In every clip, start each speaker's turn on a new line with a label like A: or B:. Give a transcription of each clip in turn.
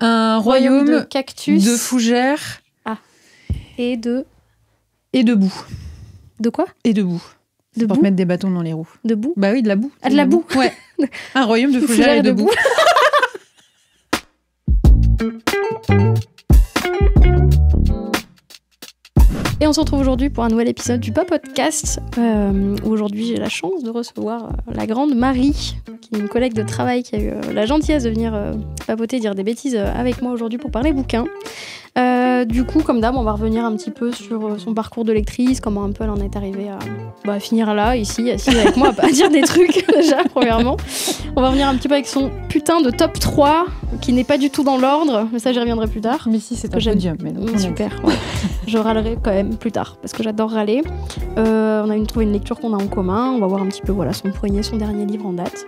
A: Un royaume
B: de cactus.
A: de fougères.
B: Et de...
A: Et de boue.
B: De quoi?
A: Et de boue.
B: De
A: Pour
B: boue?
A: mettre des bâtons dans les roues.
B: De boue?
A: Bah oui, de la boue.
B: Ah, de la boue.
A: Ouais. Un royaume de fougères et de boue.
B: Et on se retrouve aujourd'hui pour un nouvel épisode du Pas Podcast. Où aujourd'hui, j'ai la chance de recevoir la grande Marie, qui est une collègue de travail qui a eu la gentillesse de venir papoter, dire des bêtises avec moi aujourd'hui pour parler bouquins. Du coup, comme d'hab, on va revenir un petit peu sur son parcours de lectrice, comment un peu elle en est arrivée à finir là, ici, assise avec moi, à dire des trucs, déjà, premièrement. On va revenir un petit peu avec son putain de top 3, qui n'est pas du tout dans l'ordre, mais ça, j'y reviendrai plus tard.
A: Mais si, c'est un podium.
B: Super, ouais. Je râlerai quand même plus tard, parce que j'adore râler. On a trouvé une lecture qu'on a en commun, on va voir un petit peu son dernier livre en date.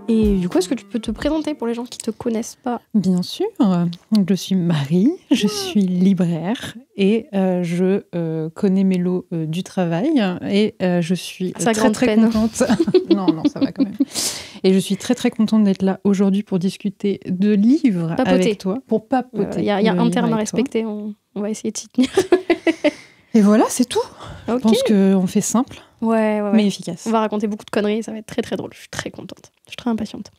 B: Et du coup, est-ce que tu peux te présenter pour les gens qui ne te connaissent pas?
A: Bien sûr. Donc, je suis Marie, je suis libraire et je connais mes lots du travail et je suis très contente. Non, ça va quand même. Et je suis très très contente d'être là aujourd'hui pour discuter de livres avec toi, pour papoter.
B: Il y a un terme à respecter, on va essayer de s'y tenir.
A: Et voilà, c'est tout.
B: Okay.
A: Je pense qu'on fait simple,
B: ouais.
A: mais efficace.
B: On va raconter beaucoup de conneries, ça va être très très drôle. Je suis très contente, je suis très impatiente.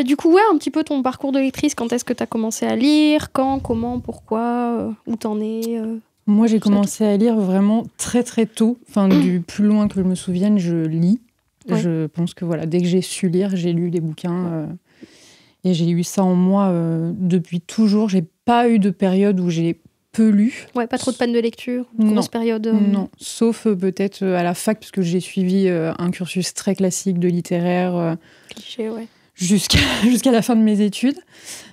B: Du coup, un petit peu ton parcours de lectrice. Quand est-ce que tu as commencé à lire? Quand, comment, pourquoi? Où t'en es?
A: Moi, j'ai commencé à lire vraiment très très tôt. Enfin, du plus loin que je me souvienne, je lis. Ouais. Je pense que dès que j'ai su lire, j'ai lu des bouquins. Et j'ai eu ça en moi depuis toujours. J'ai pas eu de période où j'ai peu lu.
B: Ouais, pas trop de panne de lecture, grosse période.
A: Non, sauf peut-être à la fac, parce que j'ai suivi un cursus très classique de littéraire.
B: Cliché, ouais.
A: Jusqu'à la fin de mes études.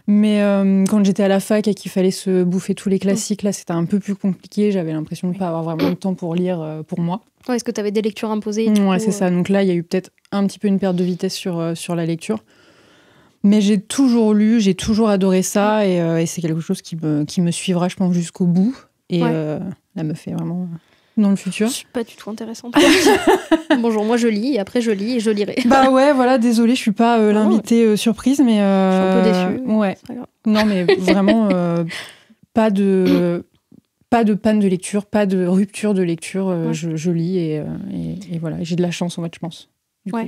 A: Mais quand j'étais à la fac et qu'il fallait se bouffer tous les classiques, là, c'était un peu plus compliqué. J'avais l'impression de ne pas avoir vraiment le temps pour lire pour moi.
B: Ouais, est-ce que tu avais des lectures imposées?
A: Ouais, c'est ça. Donc là, il y a eu peut-être un petit peu une perte de vitesse sur la lecture. Mais j'ai toujours lu, j'ai toujours adoré ça et c'est quelque chose qui me suivra, je pense, jusqu'au bout. Et là, me fait vraiment dans le futur.
B: Je suis pas du tout intéressante. Bonjour, moi je lis et après je lis et je lirai.
A: Bah ouais, voilà, désolée, je suis pas l'invitée surprise, mais...
B: Je suis un peu déçue.
A: Ouais. Non, mais vraiment, pas de panne de lecture, pas de rupture de lecture. Je lis et voilà, j'ai de la chance, en fait, je pense. Du coup.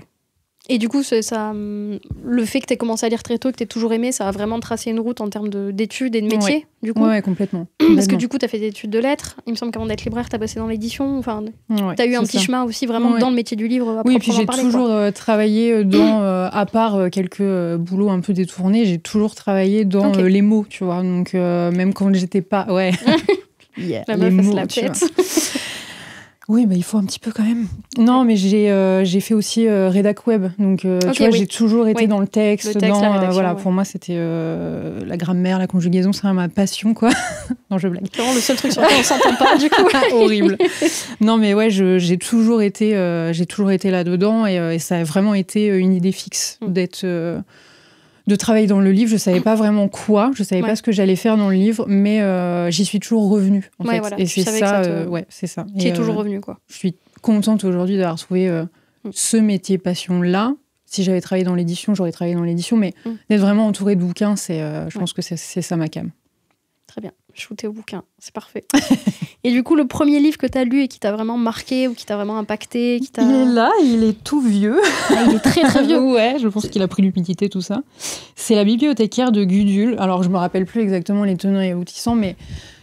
B: Et du coup, le fait que tu aies commencé à lire très tôt, que tu aies toujours aimé, ça a vraiment tracé une route en termes d'études et de métier, du coup?
A: Ouais, complètement.
B: Parce que du coup, tu as fait des études de lettres. Il me semble qu'avant d'être libraire, tu as bossé dans l'édition. Enfin, tu as eu un petit chemin aussi vraiment dans le métier du livre.
A: Oui, et puis j'ai toujours travaillé à part quelques boulots un peu détournés, j'ai toujours travaillé dans les mots, tu vois. Donc, même quand j'étais pas... Ouais.
B: La meuf, se la pète.
A: Oui, il faut un petit peu quand même. Non, mais j'ai fait aussi rédac web. Donc, tu vois, j'ai toujours été dans le texte.
B: La rédaction,
A: pour moi, c'était la grammaire, la conjugaison, c'est ma passion, quoi. Non, je blague.
B: C'est vraiment le seul truc sur lequel on s'entend pas, du coup.
A: Horrible. Non, mais ouais, j'ai toujours été là-dedans et ça a vraiment été une idée fixe de travailler dans le livre. Je savais pas vraiment quoi, je savais pas ce que j'allais faire dans le livre, mais j'y suis toujours revenue en fait.
B: Voilà,
A: et c'est ça, c'est ça.
B: Tu es toujours revenue, quoi.
A: Je suis contente aujourd'hui d'avoir trouvé ce métier passion là. Si j'avais travaillé dans l'édition, j'aurais travaillé dans l'édition, mais d'être vraiment entourée de bouquins, je pense que c'est ça ma came.
B: Très bien, shooter au bouquin, c'est parfait. Et du coup, le premier livre que tu as lu et qui t'a vraiment marqué ou qui t'a vraiment impacté,
A: Il est là, il est tout vieux.
B: Il est très très vieux.
A: Ouais, je pense qu'il a pris l'humidité, tout ça. C'est La bibliothécaire de Gudule. Alors, je me rappelle plus exactement les tenants et aboutissants, mais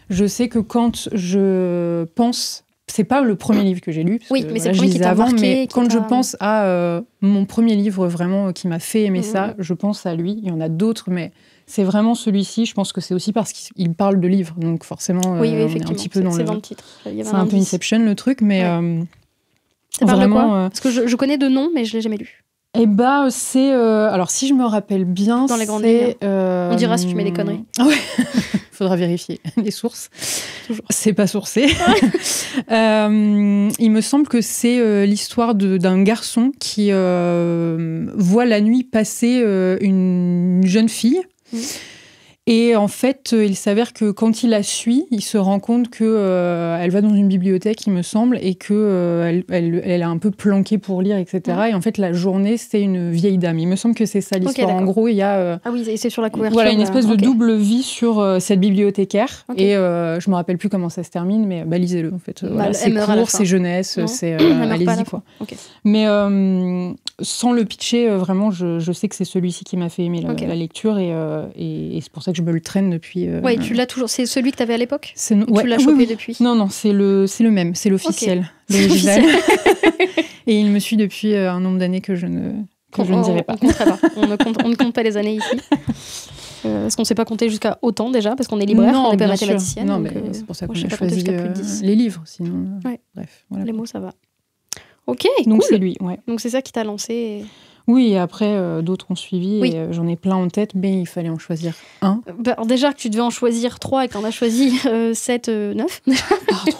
A: je sais que quand je pense... C'est pas le premier livre que j'ai lu, parce que,
B: mais c'est le premier qui t'a marqué.
A: Mais quand je pense à mon premier livre vraiment qui m'a fait aimer ça, je pense à lui. Il y en a d'autres, mais... C'est vraiment celui-ci, je pense que c'est aussi parce qu'il parle de livres, donc forcément, on est un petit peu dans
B: le titre.
A: C'est un peu Inception, le truc, mais
B: ça parle vraiment... De quoi parce que je connais de nom, mais je l'ai jamais lu.
A: Eh ben, c'est... alors, si je me rappelle bien,
B: dans les grandes lignes. On dira si tu mets des conneries.
A: Ouais. Faudra vérifier les sources. Toujours. C'est pas sourcé. Il me semble que c'est l'histoire d'un garçon qui voit la nuit passer une jeune fille. Et en fait, il s'avère que quand il la suit, il se rend compte que elle va dans une bibliothèque, il me semble, et que elle a un peu planqué pour lire, etc. Et en fait, la journée, c'est une vieille dame. Il me semble que c'est ça l'histoire. En gros, il y a
B: ah oui, c'est sur la couverture.
A: Voilà, une espèce de double vie sur cette bibliothécaire. Et je me rappelle plus comment ça se termine, mais lisez-le en fait. Voilà, c'est court, c'est jeunesse, c'est allez-y quoi. Mais sans le pitcher, vraiment, je sais que c'est celui-ci qui m'a fait aimer la lecture et c'est pour ça que je me le traîne depuis.
B: Ouais, tu l'as toujours. C'est celui que tu avais à l'époque. Tu l'as
A: chopé
B: chopé depuis.
A: Non, c'est le même, c'est l'officiel, l'original. Et il me suit depuis un nombre d'années que je ne dirai pas.
B: On ne compte pas les années ici. Parce qu'on ne sait pas compter jusqu'à autant déjà, parce qu'on est libraire, on n'est pas mathématicienne.
A: Non, mais c'est pour ça qu'on a choisi les livres, sinon. Bref, voilà.
B: Les mots, ça va. Ok,
A: donc
B: cool.
A: c'est lui, ouais.
B: Donc c'est ça qui t'a lancé.
A: Oui, et après, d'autres ont suivi, et j'en ai plein en tête, mais il fallait en choisir un.
B: Alors déjà que tu devais en choisir 3 et que t'en as choisi 7, 9.
A: Pardon.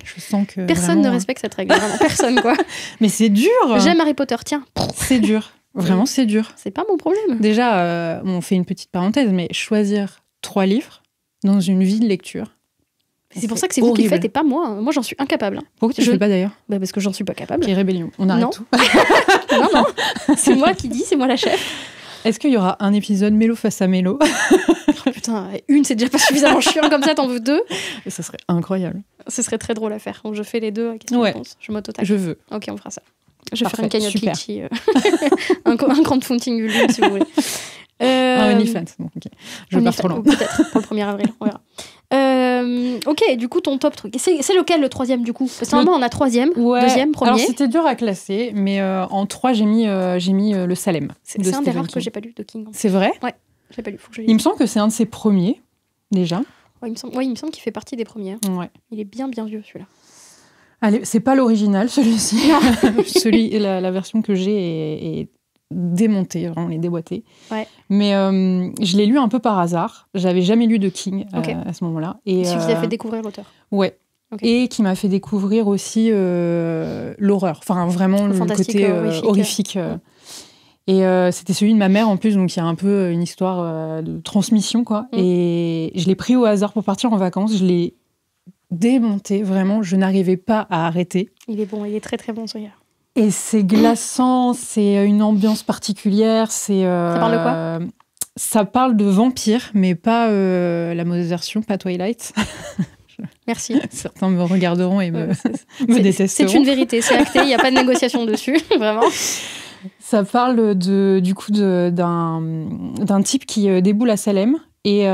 A: Je sens que
B: personne ne respecte cette règle, vraiment, personne, quoi.
A: Mais c'est dur.
B: J'aime Harry Potter, tiens.
A: C'est dur, vraiment c'est dur.
B: C'est pas mon problème.
A: Déjà, on fait une petite parenthèse, mais choisir 3 livres dans une vie de lecture.
B: C'est pour ça que c'est horrible. Vous qui le faites et pas moi. Moi, j'en suis incapable.
A: Pourquoi tu ne fais pas d'ailleurs ?
B: Parce que j'en suis pas capable.
A: Quelle rébellion. On arrête tout.
B: Non. C'est moi qui dis, c'est moi la chef.
A: Est-ce qu'il y aura un épisode Mélo face à Mélo ?
B: Oh, putain, une, c'est déjà pas suffisamment chiant. Comme ça, t'en veux 2.
A: Et ça serait incroyable.
B: Ce serait très drôle à faire. Donc, je fais les 2 à question-réponse. Je m'auto-taxe.
A: Je veux.
B: Ok, on fera ça. Je vais faire une cagnotte Litchi. un crowdfunding Ulule, si vous voulez.
A: Un OnlyFans. Bon, ok. Je pars trop loin.
B: Peut-être, pour le 1er avril, on verra. Ok, du coup, ton top truc. C'est lequel le 3e, du coup ? Parce que normalement, on a 3e, 2e, 1er.
A: Alors, c'était dur à classer, mais en 3, j'ai mis le Salem.
B: C'est un des rares que j'ai pas lu de King.
A: C'est vrai ?
B: Ouais, je l'ai pas lu. Faut que je
A: il me semble que c'est un de ses premiers, déjà.
B: Ouais, il me semble qu'il fait partie des premiers.
A: Ouais.
B: Il est bien vieux, celui-là.
A: Allez, c'est pas l'original, celui-ci. La version que j'ai est démontée, vraiment, elle est déboîtée.
B: Ouais.
A: Mais je l'ai lu un peu par hasard. J'avais jamais lu de King à ce moment-là. Et
B: celui qui t'a fait découvrir l'auteur.
A: Ouais. Okay. Et qui m'a fait découvrir aussi l'horreur. Enfin, vraiment le côté horrifique. Et c'était celui de ma mère, en plus, donc il y a un peu une histoire de transmission, quoi. Et je l'ai pris au hasard pour partir en vacances. Je l'ai démonté, vraiment. Je n'arrivais pas à arrêter.
B: Il est bon, il est très très bon, celui-là.
A: Et c'est glaçant, c'est une ambiance particulière. Ça
B: parle de quoi ?
A: Ça parle de vampires, mais pas la mauvaise version, pas Twilight.
B: Merci.
A: Certains me regarderont et me détesteront.
B: C'est une vérité, c'est acté, il n'y a pas de négociation dessus, vraiment.
A: Ça parle d'un type qui déboule à Salem et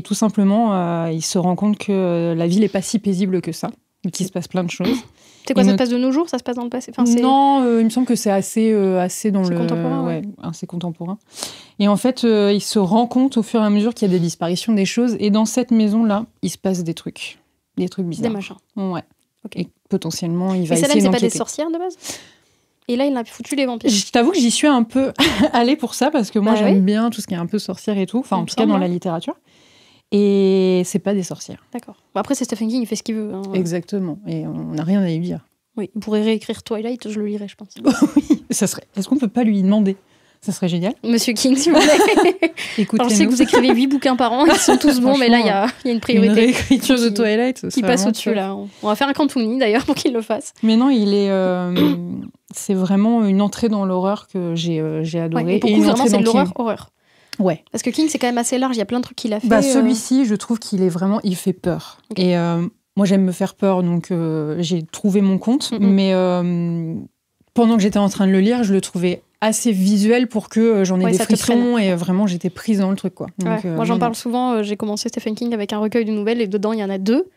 A: tout simplement, il se rend compte que la ville n'est pas si paisible que ça, qu'il se passe plein de choses.
B: C'est quoi, ça se passe de nos jours ? Ça se passe dans le passé ?
A: Non, il me semble que c'est assez dans le...
B: contemporain,
A: ouais, assez contemporain. Et en fait, il se rend compte au fur et à mesure qu'il y a des disparitions, des choses. Et dans cette maison-là, il se passe des trucs bizarres.
B: Des machins.
A: Ouais.
B: Okay.
A: Et potentiellement, il va essayer
B: d'enquêter. Mais c'est pas des sorcières, de base ? Et là, il a foutu les vampires.
A: Je t'avoue que j'y suis un peu allée pour ça, parce que moi, j'aime bien tout ce qui est un peu sorcière et tout. Enfin, en tout cas, dans la littérature. Et c'est pas des sorcières.
B: D'accord. Bon, après, c'est Stephen King, il fait ce qu'il veut. Hein.
A: Exactement. Et on n'a rien à lui dire.
B: Oui, il pourrait réécrire Twilight, je le lirais, je pense.
A: Oui, ça serait... Est-ce qu'on peut pas lui demander ? Ça serait génial.
B: Monsieur King, s'il vous plaît.
A: Écoutez-nous.
B: Je sais que vous écrivez 8 bouquins par an, ils sont tous bons, mais là, il y a une priorité.
A: Une réécriture de Twilight,
B: qui passe au-dessus, là. On va faire un Cantoni, d'ailleurs, pour qu'il le fasse.
A: Mais non, il est... c'est vraiment une entrée dans l'horreur que j'ai adorée.
B: Ouais, et beaucoup, vraiment, c'est de l'horreur.
A: Ouais.
B: Parce que King, c'est quand même assez large, il y a plein de trucs qu'il a fait.
A: Celui-ci, je trouve qu'il est vraiment... Il fait peur. Okay. Et moi, j'aime me faire peur, donc j'ai trouvé mon compte. Mais pendant que j'étais en train de le lire, je le trouvais assez visuel pour que j'en ai des frissons. Et vraiment, j'étais prise dans le truc, quoi. Donc,
B: moi, j'en parle souvent. J'ai commencé Stephen King avec un recueil de nouvelles et dedans, il y en a 2.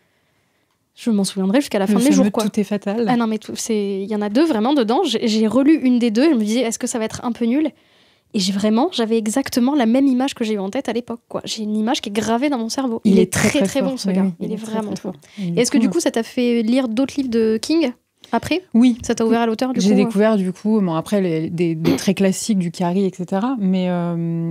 B: Je m'en souviendrai jusqu'à la fin de mes jours, quoi.
A: Tout est fatal.
B: Ah non, mais il y en a 2 vraiment dedans. J'ai relu une des 2 et je me disais, est-ce que ça va être un peu nul ? Et j'avais exactement la même image que j'ai eue en tête à l'époque, quoi. J'ai une image qui est gravée dans mon cerveau. Il est très, très bon, ce gars. Oui, il est vraiment très fort. Et est-ce que, du coup, ça t'a fait lire d'autres livres de King après ?
A: Oui.
B: Ça t'a ouvert à l'auteur, du coup ?
A: J'ai découvert, du coup, après, des très classiques du Carrie, etc. Mais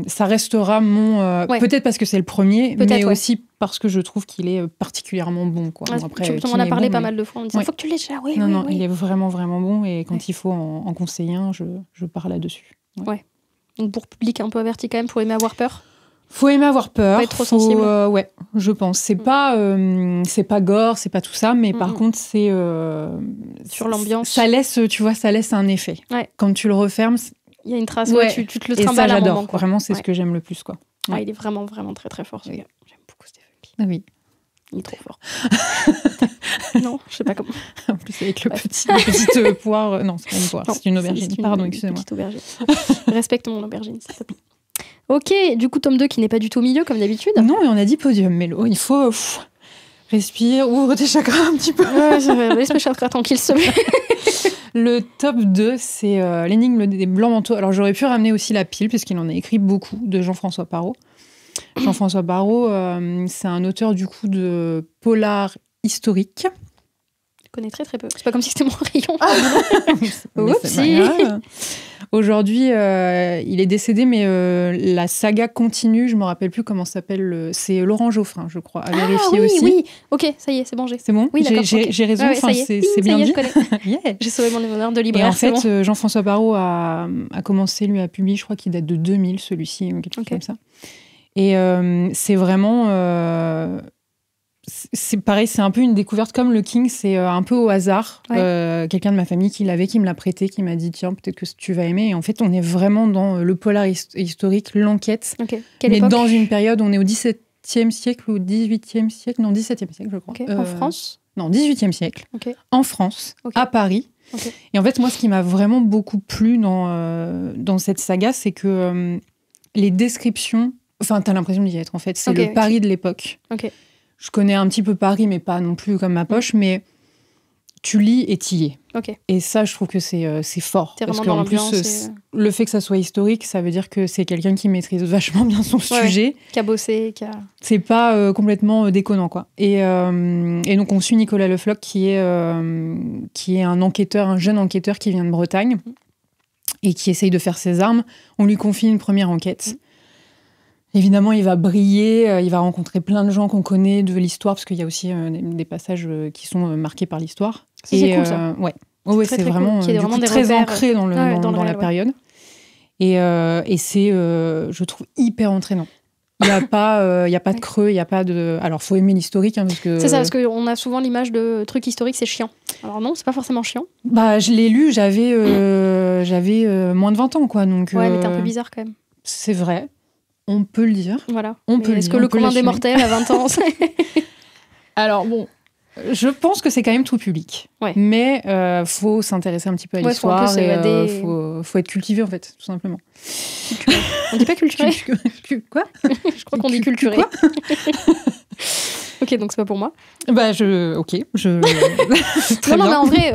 A: ça restera mon... Peut-être parce que c'est le premier, mais aussi parce que je trouve qu'il est particulièrement bon, quoi.
B: Bon, après, tu m'en as parlé pas mal de fois. On me disait, faut que tu l'aies déjà. Oui,
A: non, il est vraiment, vraiment bon. Et quand il faut en conseiller un, je pars là-dessus.
B: Ouais. Donc pour public un peu averti quand même, pour aimer avoir peur.
A: Faut aimer avoir peur.
B: Pas être trop sensible.
A: Ouais, je pense. C'est pas gore, c'est pas tout ça, mais par contre, c'est...
B: sur l'ambiance.
A: Ça laisse, tu vois, ça laisse un effet.
B: Ouais.
A: Quand tu le refermes...
B: Il y a une trace, tu te le
A: trimbales à un moment. Et ça, j'adore.
B: Quoi.
A: Vraiment, c'est ce que j'aime le plus, quoi.
B: Ouais. Ah, il est vraiment, vraiment très, très fort, ce gars. J'aime beaucoup Stephen King.
A: Ah oui.
B: Il est trop fort. Non, je sais pas comment.
A: En plus, avec la petite poire... Non, c'est pas une poire, c'est une aubergine. Pardon, excusez-moi.
B: Petite aubergine. Respecte mon aubergine, s'il te plaît. Ok, du coup, tome 2 qui n'est pas du tout au milieu, comme d'habitude.
A: Non, mais on a dit podium, Mélo. Il faut respire, ouvre tes chakras un petit peu.
B: Ouais, laisse mes chakras tranquilles, s'il te plaît.
A: Le top 2, c'est l'énigme des blancs manteaux. Alors, j'aurais pu ramener aussi la pile, puisqu'il en a écrit beaucoup, de Jean-François Parrot. Jean-François Parrot, c'est un auteur, du coup, de polar historique.
B: Je connais très, très peu. C'est pas comme si c'était mon rayon.
A: Oupsie. Aujourd'hui, il est décédé, mais la saga continue. Je me rappelle plus comment ça s'appelle. C'est Laurent Geoffrin, je crois, à vérifier aussi.
B: Oui, ok, ça y est, c'est bon.
A: C'est bon.
B: Oui,
A: j'ai raison.
B: Ouais, c'est
A: bien dit.
B: Je connais. Yeah. J'ai sauvé mon honneur de libraire.
A: Et en fait, Jean-François Parrot a commencé lui à publier. Je crois qu'il date de 2000, celui-ci, quelque chose comme ça. Et c'est vraiment. C'est pareil, c'est un peu une découverte comme le King, c'est un peu au hasard. Ouais. Quelqu'un de ma famille qui me l'a prêté, qui m'a dit tiens, peut-être que tu vas aimer. Et en fait, on est vraiment dans le polar historique, l'enquête.
B: Okay.
A: Mais dans une période, on est au XVIIe siècle ou XVIIIe siècle, non, XVIIe siècle, je crois.
B: Okay. En France ?
A: Non, XVIIIe siècle.
B: Okay.
A: En France, à Paris.
B: Okay.
A: Et en fait, moi, ce qui m'a vraiment beaucoup plu dans cette saga, c'est que les descriptions, enfin, t'as l'impression d'y être, en fait. C'est le Paris de l'époque.
B: Ok.
A: Je connais un petit peu Paris, mais pas non plus comme ma poche, mais tu lis et t'y es.
B: Okay.
A: Et ça, je trouve que c'est fort.
B: T'es
A: parce
B: vraiment
A: qu'en plus, le fait que ça soit historique, ça veut dire que c'est quelqu'un qui maîtrise vachement bien son sujet.
B: Qui a bossé,
A: C'est pas complètement déconnant, quoi. Et donc, on suit Nicolas Le Floch, qui est un enquêteur, un jeune enquêteur qui vient de Bretagne et qui essaye de faire ses armes. On lui confie une première enquête. Évidemment, il va briller, il va rencontrer plein de gens qu'on connaît de l'histoire, parce qu'il y a aussi des passages qui sont marqués par l'histoire.
B: C'est cool, ça.
A: Ouais, c'est vraiment,
B: cool.
A: Très ancré dans la période. Et c'est, je trouve, hyper entraînant. Il n'y a pas de creux, il n'y a pas de... Alors, il faut aimer l'historique. Parce que...
B: C'est ça, parce qu'on a souvent l'image de trucs historiques, c'est chiant. Alors non, c'est pas forcément chiant.
A: Bah, je l'ai lu, j'avais moins de 20 ans, quoi. Donc,
B: ouais, mais t'es un peu bizarre, quand même.
A: C'est vrai. On peut le dire.
B: Voilà. Est-ce que le commun des mortels à 20 ans
A: Alors bon, je pense que c'est quand même tout public.
B: Ouais.
A: Mais faut s'intéresser un petit peu à l'histoire et faut être cultivé en fait, tout simplement.
B: On dit pas culturé.
A: Quoi ?
B: Je crois qu'on dit culturé.
A: Quoi ?
B: Ok, donc c'est pas pour moi.
A: Bah ok,
B: Très bien. Mais en vrai,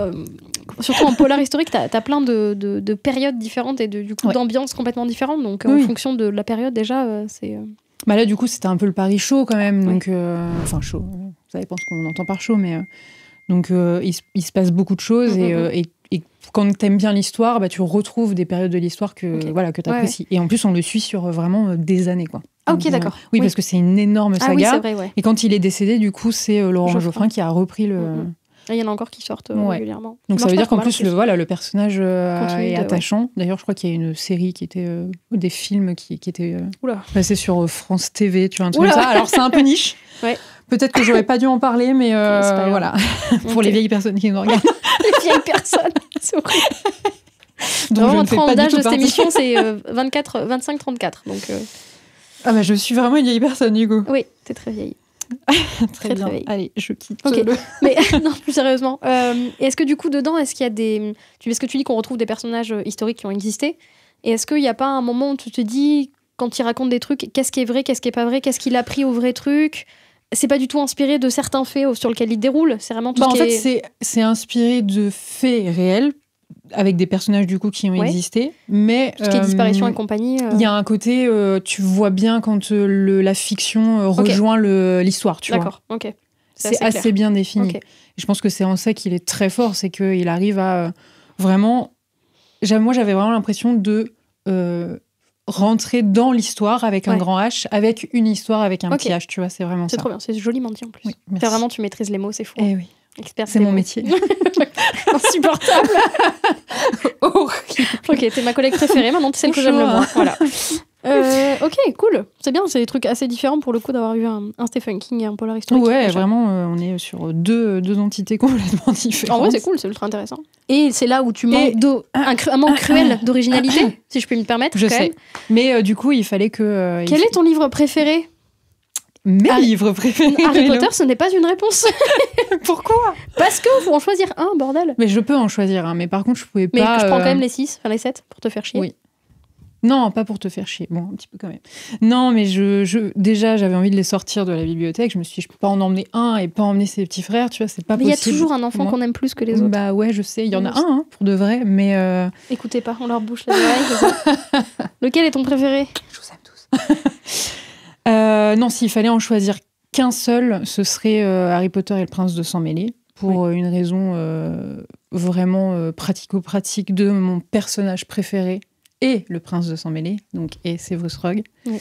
B: surtout en polar historique, t'as plein de périodes différentes et du coup d'ambiances complètement différentes. Donc en fonction de la période déjà, c'est.
A: Bah là du coup c'était un peu le Paris chaud quand même, donc enfin chaud. Ça dépend ce qu'on entend par chaud, mais donc il se passe beaucoup de choses et quand t'aimes bien l'histoire, bah tu retrouves des périodes de l'histoire que t'apprécies. Et en plus on le suit sur vraiment des années quoi.
B: Ah, ok, d'accord.
A: Oui, parce que c'est une énorme saga.
B: Ah oui, c'est vrai, ouais.
A: Et quand il est décédé, du coup, c'est Laurent Geoffrin qui a repris le...
B: Il y en a encore qui sortent régulièrement.
A: Donc ça veut dire qu'en plus, le personnage est attachant. Ouais. D'ailleurs, je crois qu'il y a une série qui était... des films qui étaient passés sur France TV, tu vois, un truc comme ça. Alors, c'est un peu niche.
B: Ouais.
A: Peut-être que j'aurais pas dû en parler, mais voilà. Pour les vieilles personnes qui nous regardent.
B: Les vieilles personnes, c'est horrible.
A: Donc,
B: vraiment, le tranche d'âge de cette émission, c'est 25-34. Donc...
A: Ah bah je suis vraiment une vieille personne du coup.
B: Oui, t'es très vieille.
A: très bien. Vieille. Allez, je quitte.
B: Okay. Mais non, plus sérieusement. Est-ce que du coup dedans, est-ce qu'il y a des... Est-ce que tu dis qu'on retrouve des personnages historiques qui ont existé ? Et est-ce qu'il n'y a pas un moment où tu te dis, quand il raconte des trucs, qu'est-ce qui est vrai, qu'est-ce qui est pas vrai, qu'est-ce qu'il a pris au vrai truc ? C'est pas du tout inspiré de certains faits sur lesquels il déroule. C'est vraiment tout ce qui est...
A: En fait, c'est inspiré de faits réels, avec des personnages du coup qui ont existé, mais
B: tout ce qui est disparition et compagnie.
A: Il y a un côté, tu vois bien quand la fiction rejoint l'histoire, tu vois.
B: D'accord, ok.
A: C'est assez bien défini.
B: Okay.
A: Et je pense que c'est en ça qu'il est très fort, c'est qu'il arrive à vraiment... Moi, j'avais vraiment l'impression de rentrer dans l'histoire avec un grand H, avec une histoire avec un petit H, tu vois, c'est vraiment ça.
B: C'est trop bien, c'est joliment dit en plus.
A: Oui,
B: vraiment, tu maîtrises les mots, c'est fou.
A: Eh oui.
B: C'est
A: mon métier.
B: Insupportable.
A: Horrible.
B: Ok, t'es ma collègue préférée, maintenant tu sais que j'aime le moins. Voilà. Ok, cool. C'est bien, c'est des trucs assez différents pour le coup d'avoir eu un Stephen King et un polar historique.
A: Ouais, vraiment, on est sur deux entités complètement différentes.
B: En vrai, c'est cool, c'est ultra intéressant. Et c'est là où tu manques un manque cruel d'originalité, si je peux me permettre.
A: Je sais. Mais du coup, il fallait que...
B: Quel est ton livre préféré ?
A: Mes livres préférés.
B: Harry Potter, ce n'est pas une réponse.
A: Pourquoi ?
B: Parce que faut en choisir un, bordel.
A: Mais je peux en choisir un, mais par contre, je pouvais pas...
B: Mais je prends quand même les 6, enfin les 7, pour te faire chier.
A: Oui. Non, pas pour te faire chier. Bon, un petit peu quand même. Non, mais déjà, j'avais envie de les sortir de la bibliothèque. Je me suis dit, je peux pas en emmener un et pas emmener ses petits frères, tu vois, c'est pas possible.
B: Mais il y a toujours un enfant qu'on aime plus que les autres.
A: Bah ouais, je sais, il y en a un, pour de vrai, mais...
B: Écoutez pas, on leur bouche les oreilles. Lequel est ton préféré ?
A: Je vous aime tous. Non, s'il fallait en choisir qu'un seul, ce serait Harry Potter et le Prince de Sang Mêlé, pour une raison vraiment pratico-pratique de mon personnage préféré. Et le Prince de Sang Mêlé, donc et Severus Rogue. Oui.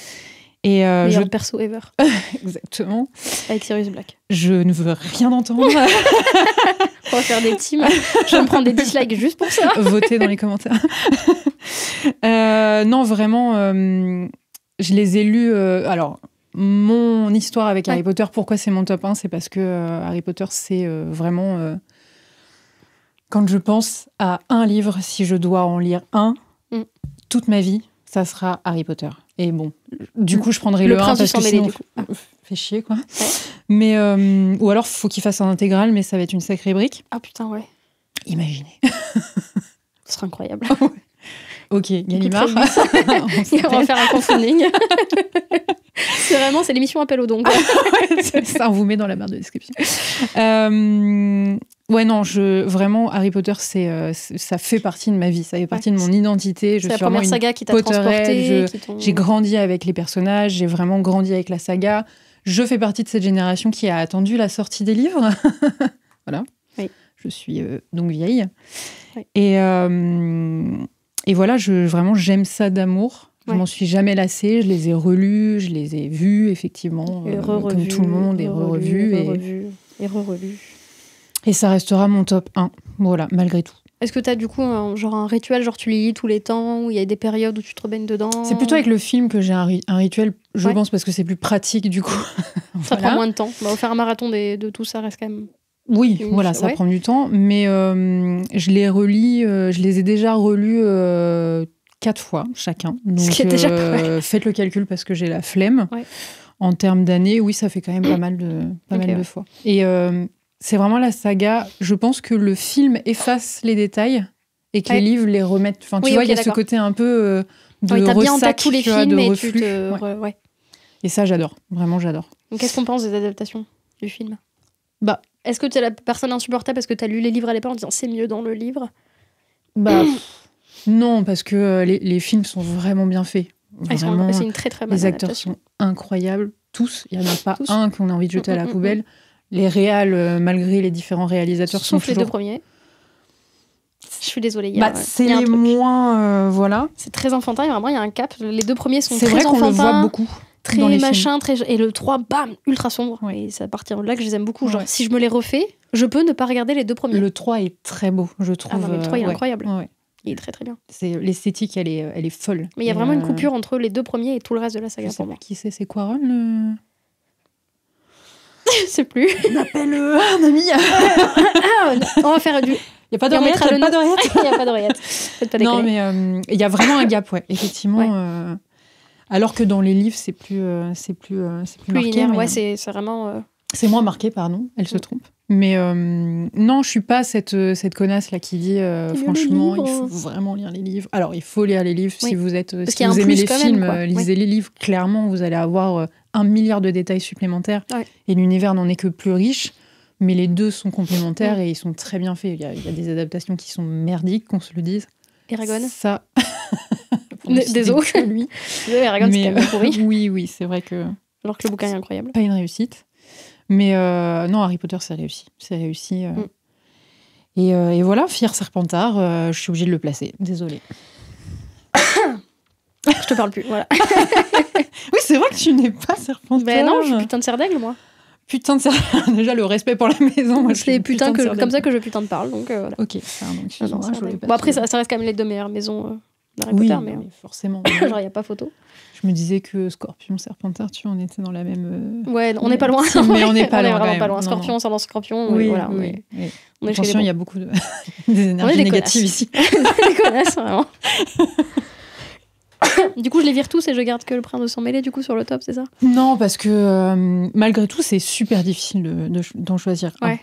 A: Et
B: meilleur perso ever.
A: Exactement.
B: Avec Sirius Black.
A: Je ne veux rien entendre.
B: On va faire des teams. Je vais me prendre des dislikes juste pour ça.
A: Votez dans les commentaires. Non, vraiment, je les ai lus. Alors, mon histoire avec Harry Potter, pourquoi c'est mon top 1 ? C'est parce que Harry Potter, c'est vraiment... quand je pense à un livre, si je dois en lire un, toute ma vie, ça sera Harry Potter. Et bon, du coup, je prendrai le 1 parce que sinon, fait chier, quoi. Ouais. Mais, ou alors, faut qu'il fasse un intégral, mais ça va être une sacrée brique.
B: Ah putain, ouais.
A: Imaginez.
B: Ce serait incroyable.
A: Ouais. Ok, Gallimard.
B: On va faire un crowdfunding. C'est l'émission Appel aux dons.
A: Ouais, c'est ça, on vous met dans la barre de description. Ouais, non, vraiment, Harry Potter, ça fait partie de ma vie, ça fait partie de mon identité.
B: C'est la première saga qui t'a transporté.
A: J'ai grandi avec les personnages, j'ai vraiment grandi avec la saga. Je fais partie de cette génération qui a attendu la sortie des livres. Voilà. Oui. Je suis donc vieille. Oui. Et voilà, vraiment, j'aime ça d'amour. Je m'en suis jamais lassée. Je les ai relus, je les ai vus, effectivement, comme tout le monde, et revus.
B: Et re-relus.
A: Et ça restera mon top 1, voilà, malgré tout.
B: Est-ce que tu as du coup un rituel, genre tu les lis tous les temps, où il y a des périodes où tu te rebaignes dedans ?
A: C'est plutôt avec le film que j'ai un rituel, je pense, parce que c'est plus pratique du coup.
B: Ça prend moins de temps. Faire un marathon de tout ça reste quand même...
A: Oui, voilà, ça prend du temps, mais je les relis, je les ai déjà relus 4 fois chacun. Donc,
B: ce qui est déjà pas mal.
A: Faites le calcul parce que j'ai la flemme. Ouais. En termes d'années, oui, ça fait quand même pas mal de fois. Et c'est vraiment la saga. Je pense que le film efface les détails et que les livres les remettent. Enfin, tu vois, il y a ce côté un peu de ressac,
B: t'as bien en tête tous les films
A: de
B: et
A: reflux.
B: Ouais.
A: Et ça, j'adore. Vraiment, j'adore.
B: Donc, qu'est-ce qu'on pense des adaptations du film ? Est-ce que tu es la personne insupportable parce que tu as lu les livres à l'époque en disant c'est mieux dans le livre ?
A: Non, parce que les films sont vraiment bien faits. Vraiment,
B: c'est une très très bonne
A: les acteurs
B: adaptation.
A: sont incroyables, tous. Il n'y en a pas un qu'on a envie de jeter à la poubelle. Les réals, malgré les différents réalisateurs, sont toujours...
B: les 2 premiers. Je suis désolée.
A: C'est les moins... voilà.
B: C'est très enfantin, vraiment, il y a un cap. Les 2 premiers sont très
A: enfantins. C'est vrai qu'on le voit beaucoup.
B: Très machin, et le 3, bam, ultra sombre. Ouais. Et c'est à partir de là que je les aime beaucoup. Genre, si je me les refais, je peux ne pas regarder les 2 premiers.
A: Le 3 est très beau, je trouve.
B: Le 3, il est incroyable. Ouais. Il est très très bien.
A: L'esthétique, elle est folle.
B: Mais il y a vraiment une coupure entre les 2 premiers et tout le reste de la saga pour moi.
A: Qui c'est Quaron le...
B: Je sais plus.
A: On appelle un ami.
B: On va faire du...
A: Il n'y a pas d'oreillette.
B: Il n'y a pas d'oreillette. Faites pas déconner.
A: Non, mais il y a vraiment un gap, ouais. Effectivement. Ouais. Alors que dans les livres, c'est plus marqué.
B: Linéaire, ouais, c'est vraiment...
A: C'est moins marqué, pardon. Elle se trompe. Mais non, je suis pas cette connasse là qui dit franchement, il faut vraiment lire les livres. Alors, il faut lire les livres si vous êtes, si vous aimez les films, lisez les livres. Clairement, vous allez avoir 1 milliard de détails supplémentaires et l'univers n'en est que plus riche. Mais les 2 sont complémentaires et ils sont très bien faits. Il y a des adaptations qui sont merdiques, qu'on se le dise.
B: Eragon.
A: Ça.
B: Désolé.
A: Lui.
B: Eragon, c'est quand même pourri.
A: Oui, c'est vrai que.
B: Alors que le bouquin est incroyable.
A: Pas une réussite. Mais non, Harry Potter, c'est réussi. C'est réussi. Et voilà, Fier Serpentard, je suis obligée de le placer. Désolée.
B: Je te parle plus, voilà.
A: Oui, c'est vrai que tu n'es pas Serpentard.
B: Ben non, je suis putain de Serdaigle, moi.
A: Putain de Serdaigle. Déjà, le respect pour la maison. Moi,
B: c'est putain comme ça que je putain de parle, donc voilà.
A: Ok, donc
B: bon, après, ça reste quand même les 2 meilleures maisons d'Harry Potter. Mais
A: forcément.
B: Genre, il n'y a pas photo.
A: Je me disais que Scorpion, Serpentard, tu vois, on était dans la même...
B: Ouais, on n'est pas loin.
A: Mais on n'est pas loin.
B: On est vraiment pas loin.
A: Non,
B: Scorpion, sans Scorpion.
A: Oui,
B: voilà,
A: oui.
B: On est
A: Attention, il y a beaucoup des énergies négatives ici.
B: Des connasses, vraiment. Du coup, je les vire tous et je garde que le prince de sang mêlé, du coup, sur le top, c'est ça?
A: Non, parce que malgré tout, c'est super difficile d'en choisir un.
B: Ouais.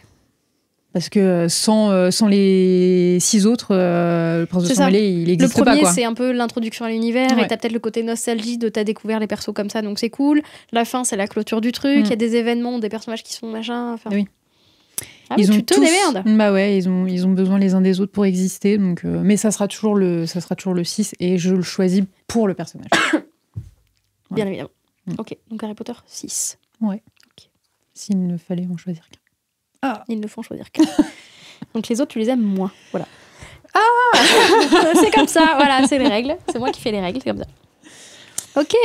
A: Parce que sans les 6 autres, le prince de sang mêlé, il n'existe pas.
B: Le premier,
A: quoi.
B: c'est un peu l'introduction à l'univers, et t'as peut-être le côté nostalgie de t'as découvert les persos comme ça, donc c'est cool. La fin, c'est la clôture du truc, il y a des événements, des personnages qui sont machin. Enfin...
A: Oui.
B: Ah, ils ont tous des merdes.
A: Bah ouais, ils ont besoin les uns des autres pour exister. Donc, mais ça sera toujours le 6 et je le choisis pour le personnage.
B: Bien évidemment. Ok, donc Harry Potter 6.
A: Ouais. Okay. S'il ne fallait en choisir qu'un.
B: Ils ne font choisir qu'un. Donc les autres, tu les aimes moins. Voilà. C'est comme ça, voilà, c'est les règles. C'est moi qui fais les règles, c'est comme ça. Ok.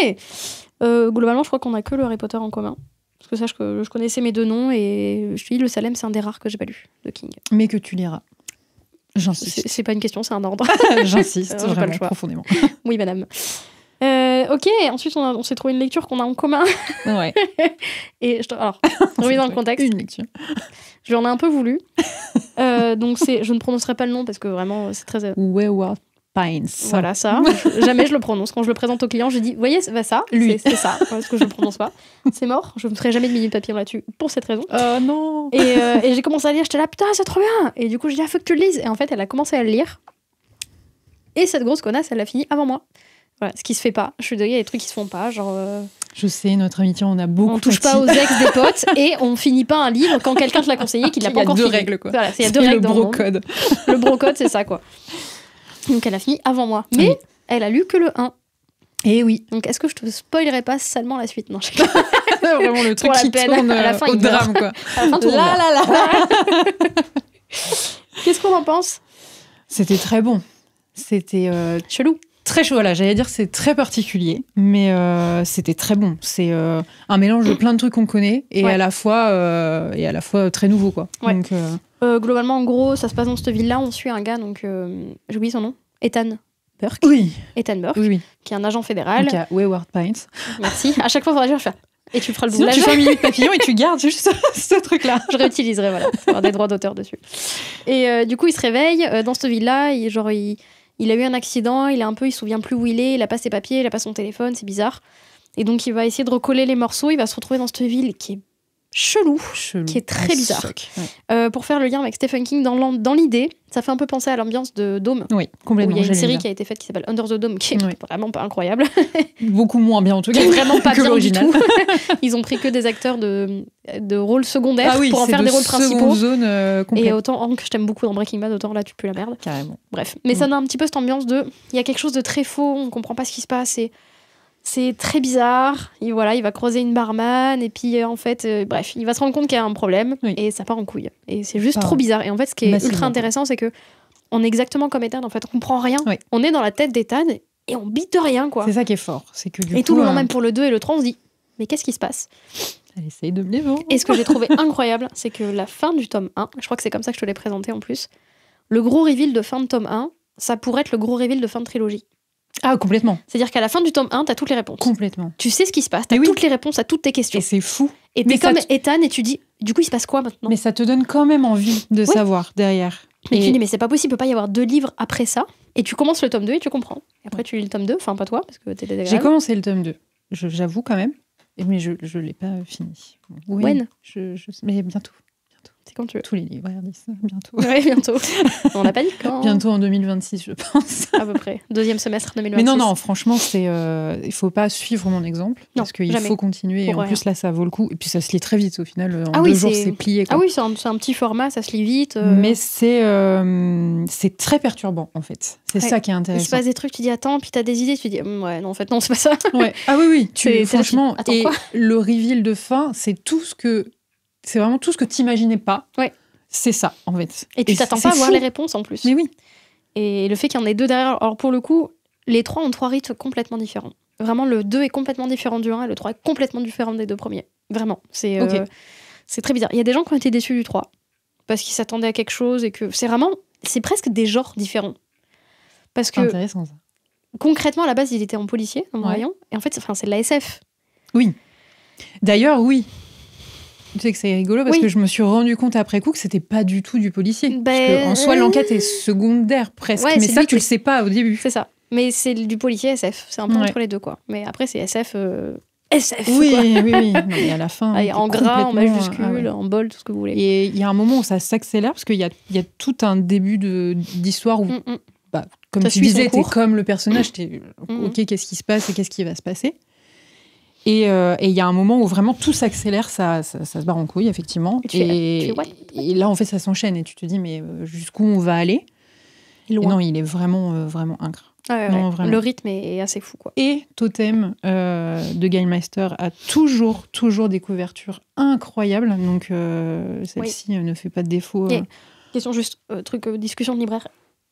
B: Globalement, je crois qu'on a que le Harry Potter en commun. Parce que sache que je connaissais mes 2 noms et je te dis, le Salem, c'est un des rares que j'ai pas lu de King.
A: Mais que tu liras. J'insiste.
B: C'est pas une question, c'est un ordre.
A: J'insiste,
B: vraiment
A: pas le choix. Profondément.
B: Oui, madame. Ok, ensuite on s'est trouvé une lecture qu'on a en commun.
A: Ouais.
B: Et alors, remis dans le contexte.
A: Une lecture.
B: Je lui en ai un peu voulu. Donc je ne prononcerai pas le nom parce que vraiment c'est très.
A: Wayward Pines.
B: Voilà ça. Jamais je le prononce. Quand je le présente au client, je dis, vous voyez, ça, lui, c'est ça, parce que je le prononce pas. C'est mort. Je ne ferai jamais de minute papillon là-dessus pour cette raison.
A: Non.
B: Et j'ai commencé à lire. J'étais là, putain, c'est trop bien. Et du coup, je dis, faut que tu le lises. Et en fait, elle a commencé à le lire. Et cette grosse connasse, elle l'a fini avant moi. Voilà, ce qui se fait pas. Je suis désolée, il y a des trucs qui se font pas, genre.
A: Je sais, notre amitié, on a beaucoup.
B: On touche pas aux ex des potes et on finit pas un livre quand quelqu'un te l'a conseillé qu'il l'a pas encore fini.
A: Il y a 2 règles, quoi.
B: Voilà, il y a 2 règles dans le monde.
A: brocode.
B: Le brocode, c'est ça, quoi. Donc elle a fini avant moi. Mais elle a lu que le 1.
A: Et oui.
B: Donc est-ce que je te spoilerai pas salement la suite? Non, je
A: vraiment le truc qui tourne à la fin, au drame, quoi.
B: À la fin, tout là. Qu'est-ce qu'on en pense?
A: C'était très bon. C'était
B: chelou.
A: Très chaud, voilà, j'allais dire c'est très particulier, mais c'était très bon. C'est un mélange de plein de trucs qu'on connaît et à la fois très nouveau, quoi.
B: Ouais.
A: Donc,
B: globalement, en gros, ça se passe dans cette ville-là. On suit un gars, donc j'ai oublié son nom, Ethan Burke.
A: Oui.
B: Ethan Burke,
A: oui.
B: Qui est un agent fédéral.
A: Donc à Wayward Pines.
B: Merci. À chaque fois, il faudra dire faire. Et tu feras le
A: sinon,
B: doublage.
A: Tu fais un minute papillon et tu gardes juste ce truc-là.
B: Je réutiliserai, voilà. Il y aura des droits d'auteur dessus. Et du coup, il se réveille dans cette ville-là. Il a eu un accident, il se souvient plus où il a pas ses papiers, il a pas son téléphone, c'est bizarre. Et donc il va essayer de recoller les morceaux, il va se retrouver dans cette ville qui est chelou. Qui est très bizarre. Pour faire le lien avec Stephen King, dans l'idée, ça fait un peu penser à l'ambiance de Dome.
A: Oui, complètement.
B: Où il y a une série qui a été faite qui s'appelle Under the Dome, qui est vraiment pas incroyable.
A: Beaucoup moins bien en tout cas.
B: Qui est vraiment pas
A: que
B: bien du
A: l'original.
B: tout. Ils ont pris que des acteurs de rôles secondaires pour en faire des rôles principaux. Et autant Hank, je t'aime beaucoup dans Breaking Bad, autant là tu pues la merde.
A: Carrément.
B: Bref, mais ça a un petit peu cette ambiance de, il y a quelque chose de très faux, on comprend pas ce qui se passe, c'est très bizarre. Et voilà, il va croiser une barman et puis en fait, bref, il va se rendre compte qu'il y a un problème et ça part en couille. Et c'est juste trop bizarre. Et en fait, ce qui est ultra intéressant, c'est que on est exactement comme Ethan. En fait, on comprend rien. On est dans la tête d'Ethan et on bite de rien, quoi.
A: C'est ça qui est fort, c'est que
B: et tout le long, même pour le 2 et le 3, on se dit, mais qu'est-ce qui se passe?
A: Elle essaye de me les vendre.
B: Et ce que j'ai trouvé incroyable, c'est que la fin du tome 1, je crois que c'est comme ça que je te l'ai présenté en plus, le gros reveal de fin de tome 1, ça pourrait être le gros reveal de fin de trilogie.
A: Ah, complètement.
B: C'est-à-dire qu'à la fin du tome 1, t'as toutes les réponses.
A: Complètement.
B: Tu sais ce qui se passe, t'as toutes les réponses à toutes tes questions.
A: Et c'est fou.
B: Et t'es comme Ethan et tu dis, du coup, il se passe quoi maintenant?
A: Mais ça te donne quand même envie de savoir derrière.
B: Et tu dis, mais c'est pas possible, il peut pas y avoir 2 livres après ça. Et tu commences le tome 2 et tu comprends. Et après, tu lis le tome 2, enfin pas toi, parce que t'es désagréable.
A: J'ai commencé le tome 2, j'avoue quand même. Mais je l'ai pas fini. Oui,
B: When?
A: Mais bientôt.
B: C'est quand tu veux.
A: Tous les livres, bientôt.
B: Oui, bientôt. On l'a pas dit quand.
A: Bientôt en 2026, je pense.
B: À peu près. 2e semestre 2026.
A: Mais non, franchement, il faut pas suivre mon exemple. Parce qu'il faut continuer. Et en plus, là, ça vaut le coup. Et puis, ça se lit très vite au final. En 2 jours, c'est plié. Quoi.
B: Ah oui, c'est un petit format, ça se lit vite.
A: Mais c'est très perturbant, en fait. C'est ça qui est intéressant.
B: Il se passe des trucs, tu dis attends, puis t'as des idées, tu dis ouais, non, en fait, non, c'est pas ça.
A: Ouais. Ah oui. Franchement,
B: et
A: le reveal de fin, c'est vraiment tout ce que t'imaginais pas.
B: Ouais.
A: C'est ça, en fait.
B: Et tu t'attends pas à voir les réponses, en plus.
A: Mais oui.
B: Et le fait qu'il y en ait 2 derrière... Alors, pour le coup, les 3 ont 3 rythmes complètement différents. Vraiment, le 2 est complètement différent du 1 et le 3 est complètement différent des 2 premiers. Vraiment. C'est très bizarre. Il y a des gens qui ont été déçus du 3 parce qu'ils s'attendaient à quelque chose et que c'est presque des genres différents. Parce que...
A: Intéressant, ça.
B: concrètement, à la base, il était en policier dans mon rayon. Et en fait, c'est de la SF.
A: Oui. D'ailleurs, oui. Tu sais que c'est rigolo parce que je me suis rendu compte après coup que c'était pas du tout du policier. Parce qu'en soi, l'enquête est secondaire presque. Mais ça, tu le sais pas au début.
B: C'est ça. Mais c'est du policier SF. C'est un peu entre les deux, quoi. Mais après, c'est SF. SF.
A: Oui,
B: quoi.
A: oui. Non, mais à la fin.
B: En gras, en majuscule, en bol, tout ce que vous voulez.
A: Et il y a un moment où ça s'accélère parce qu'il y a tout un début d'histoire où, comme tu disais, t'es comme le personnage, t'es ok, qu'est-ce qui se passe et qu'est-ce qui va se passer. Et il y a un moment où vraiment tout s'accélère, ça se barre en couille, effectivement. Et là, en fait, ça s'enchaîne et tu te dis, mais jusqu'où on va aller ? Et non, il est vraiment, vraiment incroyable.
B: Non, vraiment. Le rythme est assez fou, quoi.
A: Et Totem de Game Master a toujours des couvertures incroyables. Donc, celle-ci ne fait pas de défaut.
B: Question juste, discussion de libraire.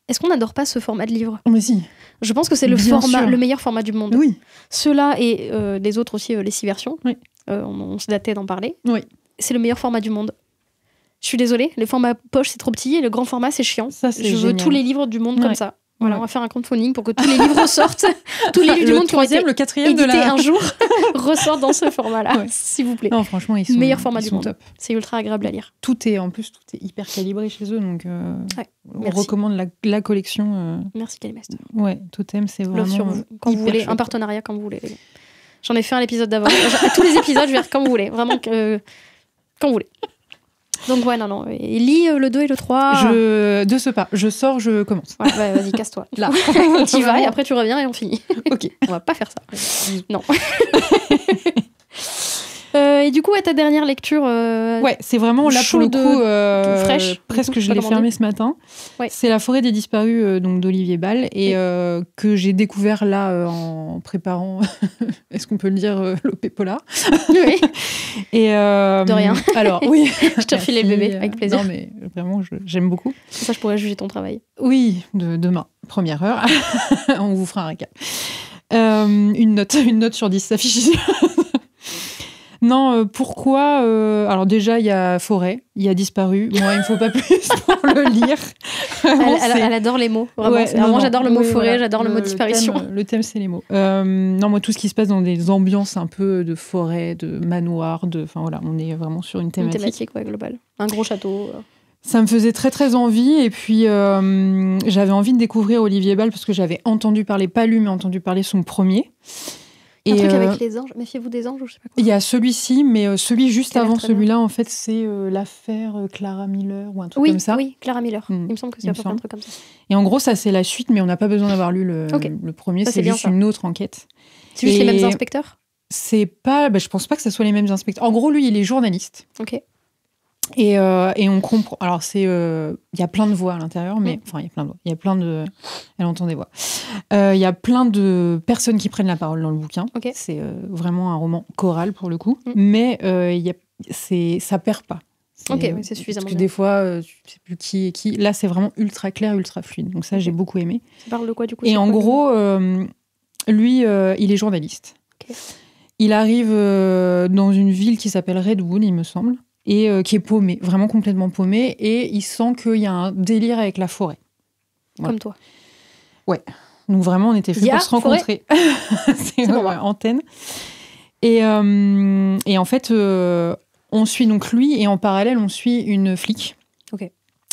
B: Est-ce qu'on n'adore pas ce format de livre ?
A: Mais si.
B: Je pense que c'est le meilleur format du monde.
A: Oui.
B: Ceux-là et les autres aussi, les 6 versions.
A: Oui.
B: On se datait d'en parler.
A: Oui.
B: C'est le meilleur format du monde. Je suis désolée, le format poche, c'est trop petit et le grand format, c'est chiant.
A: Ça, c'est génial.
B: veux tous les livres du monde comme ça. Voilà, on va faire un crowdfunding pour que tous les livres sortent. Tous les livres du monde qui ont été édités un jour ressortent dans ce format-là, s'il vous plaît.
A: Non, franchement, ils sont
B: meilleur format du monde.
A: Top.
B: C'est ultra agréable à lire.
A: Tout est hyper calibré chez eux, donc on recommande la collection.
B: Merci Game Master.
A: Ouais, Totem, c'est vraiment
B: sur vous. Quand vous voulez,
A: chouette,
B: un partenariat quand vous voulez. J'en ai fait un l'épisode d'avant. Tous les épisodes, je vais dire quand vous voulez. Vraiment, quand vous voulez. Donc non. Et lis le 2 et le 3.
A: De ce pas. Je sors, je commence.
B: Ouais, vas-y, casse-toi.
A: Là.
B: Tu vas et après tu reviens et on finit.
A: Ok.
B: On va pas faire ça. Non. Et du coup, ta dernière lecture.
A: C'est vraiment là pour le coup
B: fraîche.
A: Presque je l'ai fermée ce matin. Ouais. C'est La forêt des disparus donc d'Olivier Bal et que j'ai découvert là en préparant. Est-ce qu'on peut le dire l'OP Polar ?
B: Oui.
A: Et
B: de rien.
A: Alors oui.
B: Je te refile le bébé avec plaisir.
A: Non mais vraiment j'aime beaucoup.
B: Ça je pourrais juger ton travail.
A: Oui, demain, première heure. On vous fera un récap. Une note sur 10 s'affiche ici. Non, pourquoi alors déjà, il y a Forêt, il y a Disparu. Moi, il ne faut pas plus pour le lire.
B: Elle adore les mots. Vraiment, j'adore le mot forêt, j'adore le mot disparition.
A: Le thème, c'est les mots. Non, moi, tout ce qui se passe dans des ambiances un peu de forêt, de manoir, enfin voilà, on est vraiment sur une thématique.
B: Une thématique, globale. Un gros château.
A: Ça me faisait très, très envie. Et puis, j'avais envie de découvrir Olivier Bal parce que j'avais entendu parler, pas lu, mais entendu parler son premier.
B: Un truc avec les anges. Méfiez-vous des anges ou je sais pas quoi.
A: Il y a celui-ci, mais celui juste avant celui-là, en fait, c'est l'affaire Clara Miller ou un truc comme ça.
B: Oui, Clara Miller. Il me semble que c'est un truc comme ça.
A: Et en gros, ça, c'est la suite, mais on n'a pas besoin d'avoir lu le premier. Ça, c'est juste une autre enquête.
B: C'est juste les mêmes inspecteurs ?
A: C'est pas... je pense pas que ce soit les mêmes inspecteurs. En gros, lui, il est journaliste.
B: Ok.
A: Et on comprend. Alors, il y a plein de voix à l'intérieur, mais enfin, il y a plein de voix. Il y a plein de. Elle entend des voix. Il y a plein de personnes qui prennent la parole dans le bouquin.
B: Okay.
A: C'est vraiment un roman choral pour le coup, mais ça perd pas.
B: C'est suffisamment.
A: Parce que des fois, tu sais plus qui est qui. Là, c'est vraiment ultra clair, ultra fluide. Donc ça, j'ai beaucoup aimé.
B: Ça parle de quoi du coup ?
A: Et en gros, lui, il est journaliste.
B: Okay.
A: Il arrive dans une ville qui s'appelle Redwood, il me semble. Et qui est paumé, vraiment complètement paumé, et il sent qu'il y a un délire avec la forêt.
B: Voilà. Comme toi.
A: Ouais. Donc vraiment, on était fait pour se rencontrer. C'est antenne. Et en fait, on suit donc lui, et en parallèle, on suit une flic,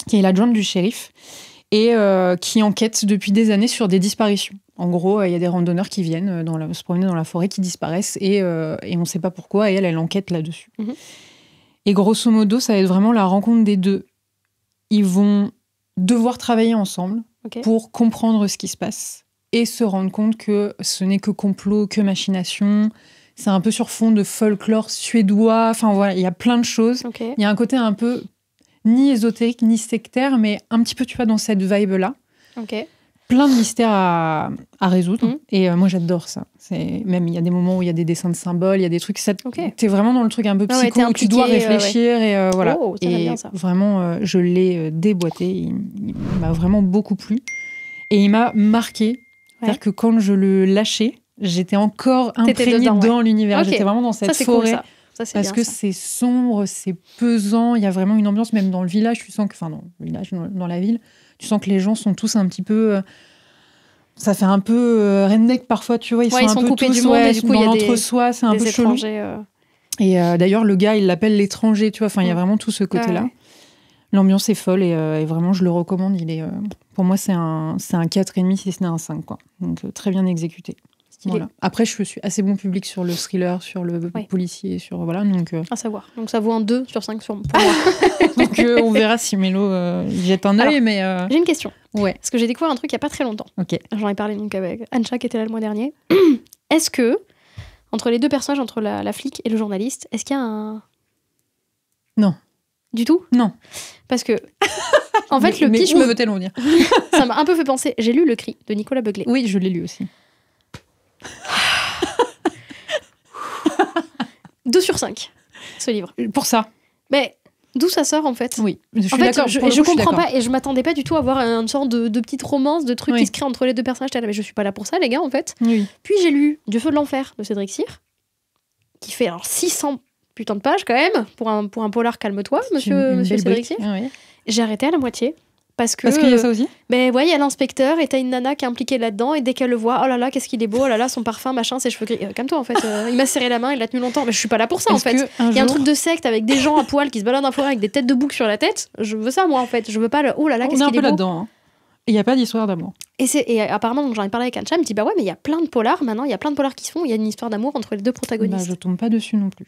A: qui est l'adjointe du shérif, et qui enquête depuis des années sur des disparitions. En gros, il y a des randonneurs qui viennent se promener dans la forêt, qui disparaissent, et on ne sait pas pourquoi, et elle enquête là-dessus. Et grosso modo, ça va être vraiment la rencontre des deux. Ils vont devoir travailler ensemble pour comprendre ce qui se passe et se rendre compte que ce n'est que complot, que machination. C'est un peu sur fond de folklore suédois. Enfin voilà, il y a plein de choses. Il y a un côté un peu ni ésotérique, ni sectaire, mais un petit peu, tu vois, dans cette vibe-là. Plein de mystères à résoudre. Et moi, j'adore ça. Même, il y a des moments où il y a des dessins de symboles, il y a des trucs... T'es vraiment dans le truc un peu psycho, où tu dois réfléchir. Et voilà.
B: Et bien, ça.
A: Vraiment, je l'ai déboîté. Il m'a vraiment beaucoup plu. Et il m'a marqué. C'est-à-dire que quand je le lâchais, j'étais encore imprégnée dans l'univers. J'étais vraiment dans cette forêt. Cool, ça, parce que c'est sombre, c'est pesant. Il y a vraiment une ambiance, même dans le village. Tu sens que... Enfin, dans le village, dans la ville... Tu sens que les gens sont tous un petit peu ça fait un peu redneck parfois, tu vois. Ils sont un peu
B: coupés
A: tous,
B: du monde, et du coup,
A: dans
B: il y a
A: l'entre-soi, c'est un peu chelou. Et d'ailleurs, le gars, il l'appelle l'étranger, tu vois. Enfin, il y a vraiment tout ce côté-là. Ouais. L'ambiance est folle et vraiment, je le recommande. Pour moi, c'est un 4,5 si ce n'est un 5, quoi. Donc, très bien exécuté. Voilà. Après, je suis assez bon public sur le thriller, sur le policier, sur voilà. Donc
B: à savoir. Donc ça vaut un 2 sur 5 pour moi.
A: Donc on verra si Mélo jette un œil. Mais
B: j'ai une question.
A: Ouais.
B: Parce que j'ai découvert un truc il y a pas très longtemps.
A: Ok.
B: J'en ai parlé donc avec Ancha qui était là le mois dernier. Est-ce que entre les deux personnages, entre la flic et le journaliste, est-ce qu'il y a un...
A: Non.
B: Du tout ?
A: Non.
B: Parce que en fait
A: le pitch me veut-elle en venir ?
B: Ça m'a un peu fait penser. J'ai lu Le Cri de Nicolas Beuglet.
A: Oui, je l'ai lu aussi.
B: 2 sur 5, ce livre.
A: Pour ça.
B: Mais d'où ça sort, en fait ?
A: Oui, je suis
B: d'accord. Je comprends pas, et je m'attendais pas du tout à voir une sorte de petite romance, de truc qui se crée entre les deux personnages. Mais je suis pas là pour ça, les gars, en fait.
A: Oui.
B: Puis j'ai lu Du feu de l'enfer de Cédric Cyr, qui fait 600 putains de pages, quand même, pour un polar, calme-toi, monsieur Cédric Cyr.
A: Oui.
B: J'ai arrêté à la moitié. Parce qu'il
A: y a ça aussi.
B: Mais ouais, il y a l'inspecteur et t'as une nana qui est impliquée là-dedans et dès qu'elle le voit, oh là là, qu'est-ce qu'il est beau, oh là là, son parfum, machin, ses cheveux gris. Calme-toi en fait. Il m'a serré la main, il l'a tenu longtemps. Mais je suis pas là pour ça en fait. Il y a un truc de secte avec des gens à poil qui se baladent dans la forêt avec des têtes de bouc sur la tête. Je veux ça moi en fait. Je veux pas le oh là là, qu'est-ce qu'il est beau.
A: On est un peu là-dedans. Hein. Il n'y a pas d'histoire d'amour.
B: Et apparemment, donc, j'en ai parlé avec Ancha, il me dit bah ouais, mais il y a plein de polars maintenant, il y a plein de polars qui se font, il y a une histoire d'amour entre les deux protagonistes.
A: Bah, je tombe pas dessus non plus.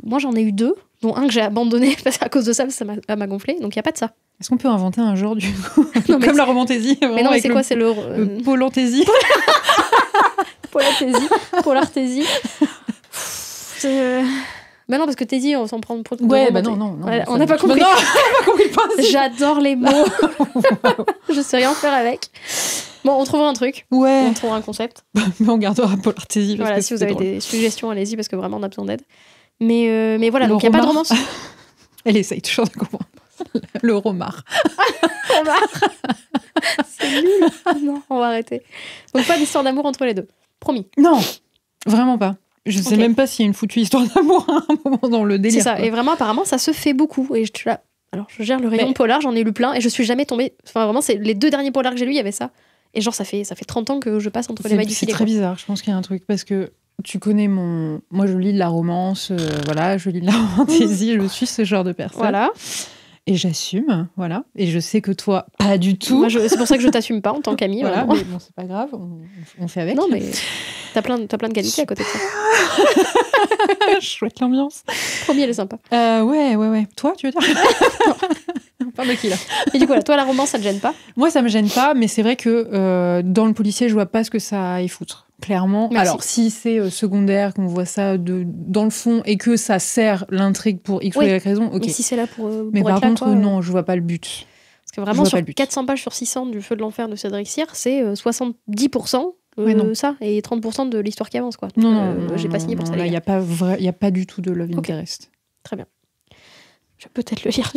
B: Moi j'en ai eu 2, dont un que j'ai abandonné parce qu'à cause de ça m'a gonflé, donc il y a pas de ça.
A: Est-ce qu'on peut inventer un genre du coup non, comme la romantaisie?
B: Mais non, mais c'est quoi? C'est le
A: polantaisie.
B: Polartaisie. Bah non, parce que Taisie, on s'en prend pour le
A: ouais, bah non.
B: Ouais, on n'a pas compris.
A: Non, on n'a pas compris le principe.
B: J'adore les mots. Je sais rien faire avec. Bon, on trouvera un truc.
A: Ouais.
B: On trouvera un concept.
A: Mais on gardera Polartaisie.
B: Voilà, si vous avez des suggestions, allez-y, parce que vraiment, on a besoin d'aide. Mais voilà, donc il n'y a pas de romance.
A: Elle essaye toujours de comprendre. Le romard.
B: C'est nul. Non, on va arrêter. Donc pas d'histoire d'amour entre les deux. Promis.
A: Non, vraiment pas. Je sais même pas s'il y a une foutue histoire d'amour à un moment dans le délire.
B: C'est ça. Quoi. Et vraiment, apparemment, ça se fait beaucoup. Et je suis là. Alors, je gère le rayon polar, j'en ai lu plein et je suis jamais tombée. Enfin, vraiment, c'est les 2 derniers polars que j'ai lus, il y avait ça. Et genre, ça fait 30 ans que je passe entre les mailles du filet.
A: C'est très bizarre. Je pense qu'il y a un truc parce que tu connais mon. Moi, je lis de la romance, voilà, je lis de la fantaisie, je suis ce genre de personne.
B: Voilà.
A: Et j'assume, voilà. Et je sais que toi, pas du tout.
B: Moi, c'est pour ça que je t'assume pas en tant qu'amie.
A: Voilà, mais bon, c'est pas grave, on fait avec.
B: Non, mais t'as plein de qualités à côté de ça.
A: Chouette l'ambiance.
B: Promis, elle est sympa.
A: Ouais. Toi, tu veux dire? On parle de qui, là?
B: Et du coup, là, toi, la romance, ça te gêne pas?
A: Moi, ça me gêne pas, mais c'est vrai que dans le policier, je vois pas ce que ça aille foutre. Clairement.
B: Merci.
A: Alors, si c'est secondaire, qu'on voit ça dans le fond et que ça sert l'intrigue pour X ou Y raison, ok.
B: Mais si c'est là pour
A: mais par
B: être
A: contre,
B: là, quoi,
A: non, je vois pas le but.
B: Parce que vraiment, sur 400 pages sur 600 du Feu de l'Enfer de Cédric Cyr, c'est 70% ça et 30% de l'histoire qui avance, quoi. Donc,
A: non,
B: j'ai pas signé pour ça.
A: Il n'y a pas du tout de love interest.
B: Très bien. Je vais peut-être le lire.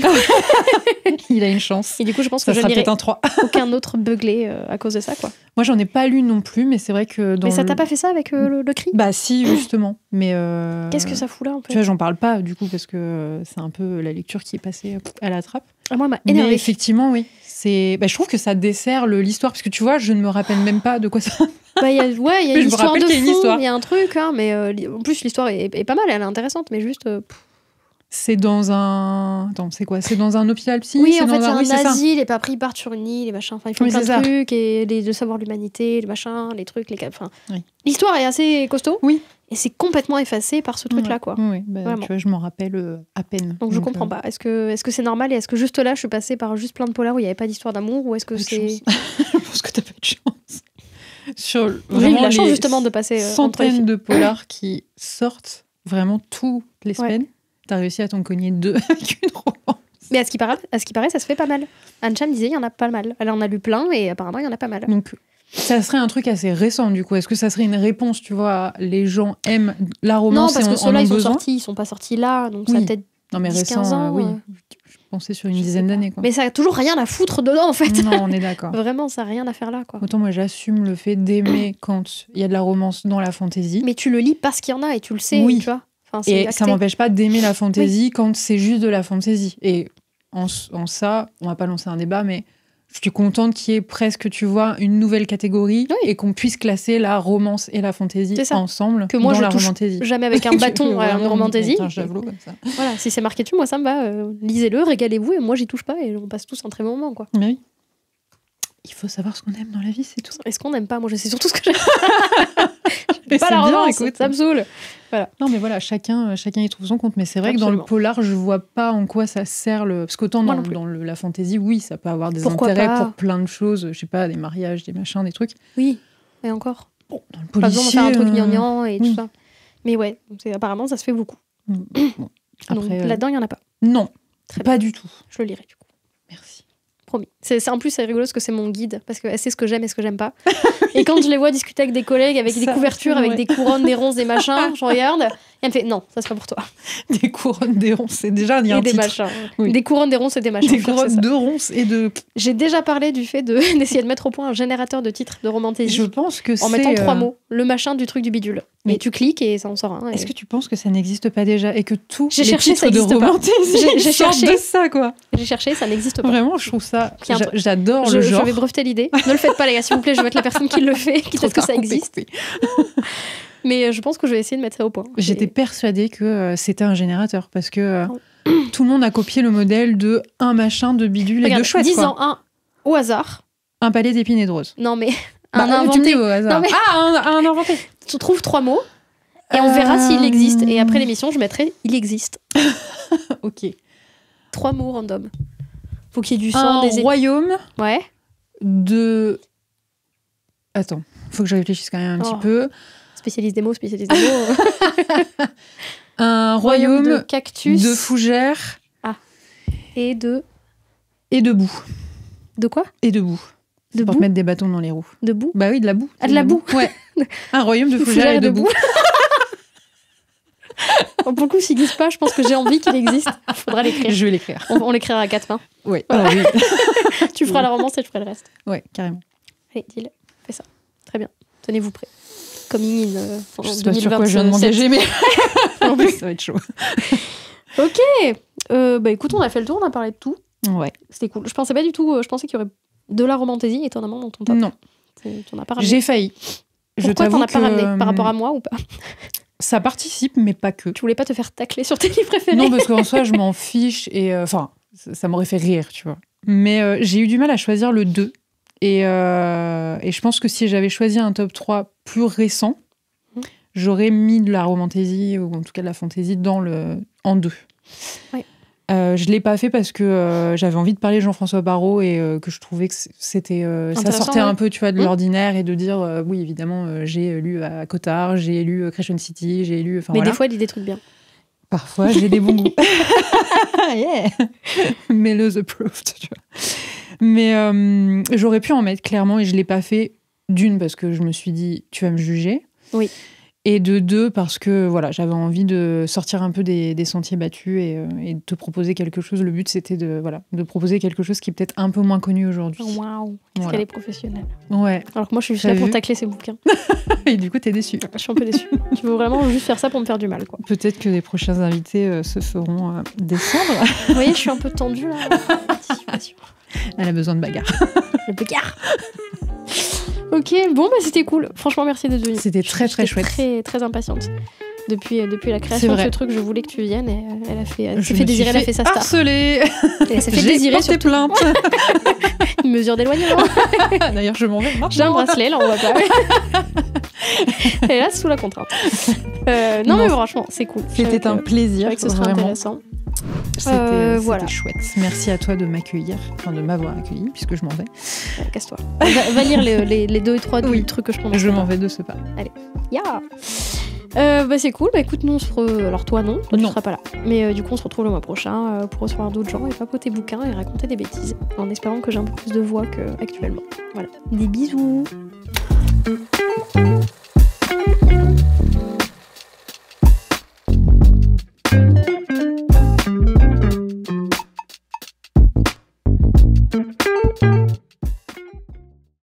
A: Il a une chance.
B: Et du coup, je pense
A: ça
B: que je
A: lirai un 3.
B: Aucun autre Beuglet à cause de ça, quoi.
A: Moi, j'en ai pas lu non plus, mais c'est vrai que
B: Mais ça t'a pas fait ça avec le cri?
A: Bah si, justement. Mais
B: qu'est-ce que ça fout là, en fait?
A: Tu vois, j'en parle pas du coup parce que c'est un peu la lecture qui est passée à la trappe.
B: Moi, elle m'a énervée.
A: Mais effectivement, oui. Je trouve que ça dessert l'histoire parce que tu vois, je ne me rappelle même pas de quoi ça.
B: Il y a une histoire de fond, il y a un truc, hein, mais en plus l'histoire est pas mal, elle est intéressante, mais juste.
A: C'est dans un. Attends, c'est quoi? C'est dans un hôpital psy?
B: Oui, en fait, c'est un asile, et puis après, ils partent sur une île, et machin. Enfin, ils font plein de trucs, et de savoir l'humanité, les machins, les trucs, les. Enfin, l'histoire est assez costaud.
A: Oui.
B: Et c'est complètement effacé par ce truc-là, quoi.
A: Oui, tu vois, je m'en rappelle à peine.
B: Donc je comprends pas. Est-ce que c'est normal, et est-ce que juste là, je suis passée par juste plein de polars où il n'y avait pas d'histoire d'amour, ou est-ce que c'est.
A: Je pense que t'as pas de chance. Sur
B: j'ai eu la chance, justement, de passer.
A: Centaines de polars qui sortent vraiment toutes les semaines. T'as réussi à t'en cogner 2 avec une romance.
B: Mais à ce qui paraît, ça se fait pas mal. Ancha me disait, il y en a pas mal. Elle en a lu plein et apparemment, il y en a pas mal.
A: Donc, ça serait un truc assez récent, du coup. Est-ce que ça serait une réponse, tu vois, les gens aiment la romance?
B: Non, parce que ceux-là, ils sont pas sortis là, donc ça a peut-être 10-15 ans.
A: Oui. Je pensais sur une dizaine d'années, quoi.
B: Mais ça a toujours rien à foutre dedans, en fait.
A: Non, on est d'accord.
B: Vraiment, ça a rien à faire là, quoi.
A: Autant moi, j'assume le fait d'aimer quand il y a de la romance dans la fantaisie.
B: Mais tu le lis parce qu'il y en a et tu le sais, tu vois. Enfin,
A: et ça m'empêche pas d'aimer la fantaisie quand c'est juste de la fantaisie. Et en ça, on va pas lancer un débat, mais Je suis contente qu'il y ait presque, tu vois, une nouvelle catégorie et qu'on puisse classer la romance et la fantasy ensemble
B: que moi,
A: dans
B: je
A: la
B: touche
A: romantasy.
B: Jamais avec un bâton à une romantasy.
A: Un javelot comme ça.
B: Voilà, si c'est marqué dessus, moi ça me va. Lisez-le, régalez-vous et moi j'y touche pas et on passe tous un très bon moment, quoi.
A: Mais oui. Il faut savoir ce qu'on aime dans la vie, c'est tout.
B: Et ce qu'on n'aime pas, moi je sais surtout ce que j'aime. Pas la romance, écoute, ça me saoule. Voilà.
A: Non, mais voilà, chacun y trouve son compte. Mais c'est vrai que dans le polar, je vois pas en quoi ça sert parce qu'autant dans la fantasy, oui, ça peut avoir des intérêts pour plein de choses. Je sais pas, des mariages, des machins, des trucs.
B: Oui, et encore.
A: Bon, dans le policier,
B: pas besoin de faire un truc gnangnan et tout ça. Mais ouais, apparemment, ça se fait beaucoup.
A: Bon. Après,
B: donc, là-dedans, il y en a pas.
A: Non, pas du tout.
B: Je le lirai du coup.
A: Merci.
B: Promis. En plus, c'est rigolo parce que c'est mon guide, parce qu'elle sait ce que j'aime et ce que j'aime pas. Et quand je les vois discuter avec des collègues, avec des couvertures, avec des couronnes, des ronces, des machins, je regarde, et elle me fait non, ça c'est pas pour toi.
A: Des couronnes, des ronces, c'est déjà il y a un
B: des
A: titre.
B: Machins. Oui. Des couronnes, des ronces et des machins.
A: Des couronnes de ronces et de...
B: J'ai déjà parlé du fait d'essayer de mettre au point un générateur de titres de romantasy.
A: Je pense que
B: en mettant 3 mots, le machin du truc du bidule. Mais tu cliques et ça en sort un.
A: Est-ce que tu penses que ça n'existe pas déjà et que tous les titres de romantasy sortent de ça, quoi?
B: J'ai cherché, ça n'existe pas.
A: Vraiment, je trouve ça... J'adore le genre.
B: Je vais breveter l'idée. Ne le faites pas, les gars, s'il vous plaît. Je vais mettre la personne qui le fait, qui peut-être que ça existe. Mais je pense que je vais essayer de mettre ça au point.
A: J'étais persuadée que c'était un générateur parce que tout le monde a copié le modèle de un machin de bidule et de chouette.
B: Disant un au hasard.
A: Un palais d'épines et de roses.
B: Non, mais un inventé.
A: Au hasard.
B: Non, mais...
A: un inventé.
B: Tu trouves 3 mots et on verra s'il existe. Et après l'émission, je mettrai il existe.
A: Ok.
B: 3 mots random. Faut qu'il y ait du sang, des
A: royaume.
B: Ouais.
A: De. Attends, faut que je réfléchisse quand même un petit peu.
B: Spécialiste des mots.
A: Un royaume
B: de cactus.
A: De fougères.
B: Ah. Et de
A: boue.
B: De quoi?
A: Et de boue.
B: De
A: pour
B: boue?
A: mettre des bâtons dans les roues.
B: De boue?
A: Bah oui, de la boue.
B: Ah, de la boue.
A: Ouais. Un royaume de fougères et de boue.
B: Pour le coup, s'il n'existe pas, je pense que j'ai envie qu'il existe. Il faudra l'écrire.
A: Je vais l'écrire.
B: On l'écrira à 4 mains.
A: Oui.
B: Voilà.
A: Oh, oui.
B: Tu feras la romance et je ferai le reste.
A: Ouais, carrément.
B: Allez, dis-le. Fais ça. Très bien. Tenez-vous prêts. Coming in.
A: Je sais pas sur quoi je viens de m'engager, mais
B: en plus,
A: ça va être chaud.
B: Ok. Bah écoute, on a fait le tour, on a parlé de tout.
A: Ouais.
B: C'était cool. Je pensais pas du tout. Je pensais qu'il y aurait de la romantasy, étonnamment, dans ton top.
A: Non.
B: Tu n'en as pas ramené.
A: J'ai failli.
B: Pourquoi t'en as pas ramené? Par rapport à moi ou pas?
A: Ça participe, mais pas que.
B: Tu voulais pas te faire tacler sur tes livres préférés?
A: Non, parce qu'en soi, je m'en fiche et enfin, ça m'aurait fait rire, tu vois. Mais j'ai eu du mal à choisir le 2. Et je pense que si j'avais choisi un top 3 plus récent, j'aurais mis de la romantasy, ou en tout cas de la fantasy, en 2.
B: Ouais.
A: Je l'ai pas fait parce que j'avais envie de parler de Jean-François Barrault et que je trouvais que c'était ça sortait un peu, tu vois, de l'ordinaire et de dire oui, évidemment, j'ai lu à Cotard, j'ai lu Crescent City, j'ai lu...
B: Mais des fois, il dit des trucs bien.
A: Parfois, j'ai des bons goûts. Yeah. Mellows approved, tu vois. Mais j'aurais pu en mettre, clairement, et je l'ai pas fait. D'une, parce que je me suis dit, tu vas me juger.
B: Oui.
A: Et de 2, parce que voilà, j'avais envie de sortir un peu des sentiers battus et de te proposer quelque chose. Le but, c'était de proposer quelque chose qui est peut-être un peu moins connu aujourd'hui.
B: Waouh, est-ce qu'elle est professionnelle.
A: Ouais.
B: Alors que moi, je suis là pour tacler ces bouquins.
A: Et du coup, t'es déçue.
B: Je suis un peu déçue. Tu veux vraiment juste faire ça pour me faire du mal, quoi.
A: Peut-être que les prochains invités se feront descendre.
B: Vous voyez, je suis un peu tendue, là.
A: Elle a besoin de bagarre.
B: Le bagarre. Ok, bon, bah c'était cool. Franchement, merci d'être venue.
A: C'était très, très chouette.
B: Très, très impatiente. Depuis la création de ce truc, je voulais que tu viennes et elle s'est fait désirer, elle a fait sa star.
A: Harcelée.
B: Elle s'est fait désirer sur
A: plainte.
B: Une mesure d'éloignement.
A: D'ailleurs, je m'en vais.
B: J'ai un bracelet, là, on voit pas. Elle est là, sous la contrainte. Non, mais franchement, c'est cool.
A: C'était un plaisir.
B: Que ce sera intéressant.
A: C'était chouette. Merci à toi de m'accueillir, enfin de m'avoir accueilli, puisque je m'en vais.
B: Casse-toi. Va lire les 2 et 3 du truc que je prends.
A: Je m'en vais de ce pas.
B: Allez. Bah c'est cool. Bah écoute, nous on se alors toi non, toi tu seras pas là. Mais du coup on se retrouve le mois prochain pour recevoir d'autres gens et papoter bouquins et raconter des bêtises, en espérant que j'ai un peu plus de voix qu'actuellement. Voilà. Des bisous.